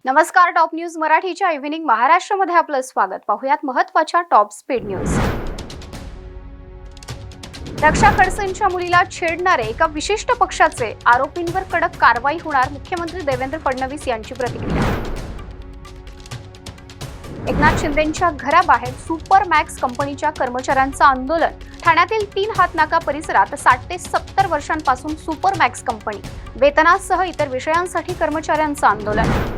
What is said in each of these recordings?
नमस्कार. Top news मराठीच्या evening महाराष्ट्रामध्ये आपलं स्वागत. पाहुयात महत्त्वाच्या टॉप स्पीड न्यूज. रक्षा खडसेंच्या मुलीला छेडणारे एका विशिष्ट पक्षाचे आरोपींवर कडक कारवाई होणार, मुख्यमंत्री देवेंद्र फडणवीस यांची प्रतिक्रिया. एकनाथ शिंदेंच्या घराबाहेर सुपर मॅक्स कंपनीच्या कर्मचाऱ्यांचं आंदोलन. ठाण्यातील 3 हातनाका परिसरात 60 ते 70 वर्षांपासून सुपर मॅक्स कंपनी वेतनासह इतर विषयांसाठी कर्मचाऱ्यांचं आंदोलन.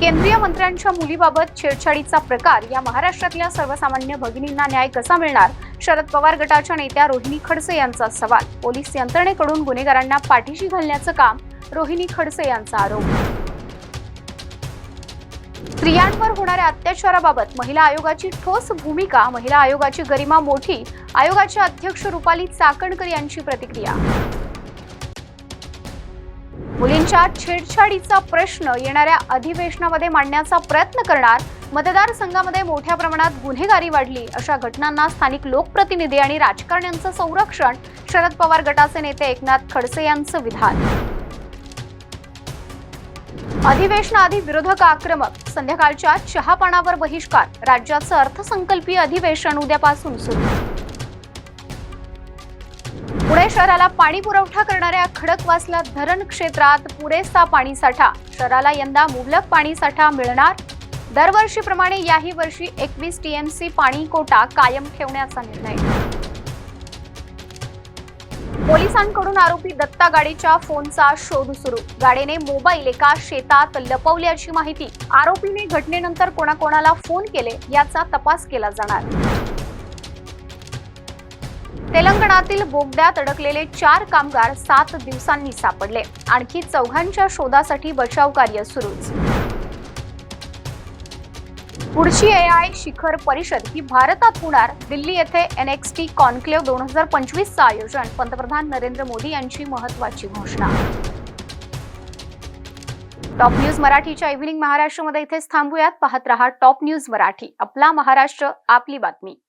केंद्रीय मंत्र्यांच्या मुलीबाबत छेडछाडीचा प्रकार, या महाराष्ट्रातल्या सर्वसामान्य भगिनींना न्याय कसा मिळणार? शरद पवार गटाच्या नेत्या रोहिणी खडसे यांचा सवाल. पोलीस यंत्रणेकडून गुन्हेगारांना पाठीशी घालण्याचं काम, रोहिणी खडसे यांचा आरोप. स्त्रियांवर होणाऱ्या अत्याचाराबाबत महिला आयोगाची ठोस भूमिका, महिला आयोगाची गरिमा मोठी. आयोगाच्या अध्यक्ष रुपाली चाकणकर यांची प्रतिक्रिया. मुलींच्या छेडछाडीचा प्रश्न येणाऱ्या अधिवेशनामध्ये मांडण्याचा प्रयत्न करणार. मतदारसंघामध्ये मोठ्या प्रमाणात गुन्हेगारी वाढली, अशा घटनांना स्थानिक लोकप्रतिनिधी आणि राजकारण्यांचं संरक्षण. शरद पवार गटाचे नेते एकनाथ खडसे यांचं विधान. अधिवेशनाआधी विरोधक आक्रमक, संध्याकाळच्या चहापानावर बहिष्कार. राज्याचं अर्थसंकल्पीय अधिवेशन उद्यापासून सुरू. पुणे शहराला पाणी पुरवठा करणाऱ्या खडकवासला धरण क्षेत्रात पुरेसा पाणीसाठा. शहराला यंदा मुबलक पाणीसाठा मिळणार. दरवर्षीप्रमाणे याही वर्षी 21 टीएमसी पाणी कोटा कायम ठेवण्याचा निर्णय. पोलिसांकडून आरोपी दत्ता गाडेच्या फोनचा शोध सुरू. गाडेने मोबाईल एका शेतात लपवल्याची माहिती. आरोपीने घटनेनंतर कोणाकोणाला फोन केले याचा तपास केला जाणार. तेलंगणातील बोगद्यात अडकलेले 4 कामगार 7 दिवसांनी सापडले. आणखी 4घांच्या शोधासाठी बचाव कार्य सुरूच. पुढची AI शिखर परिषद ही भारतात होणार. दिल्ली येथे NXT कॉन्क्लेव्ह 2025चं आयोजन. पंतप्रधान नरेंद्र मोदी यांची महत्त्वाची घोषणा. टॉप न्यूज मराठीच्या इव्हिनिंग महाराष्ट्रामध्ये इथेच थांबूयात. पाहत रहा टॉप न्यूज मराठी. आपला महाराष्ट्र, आपली बातमी.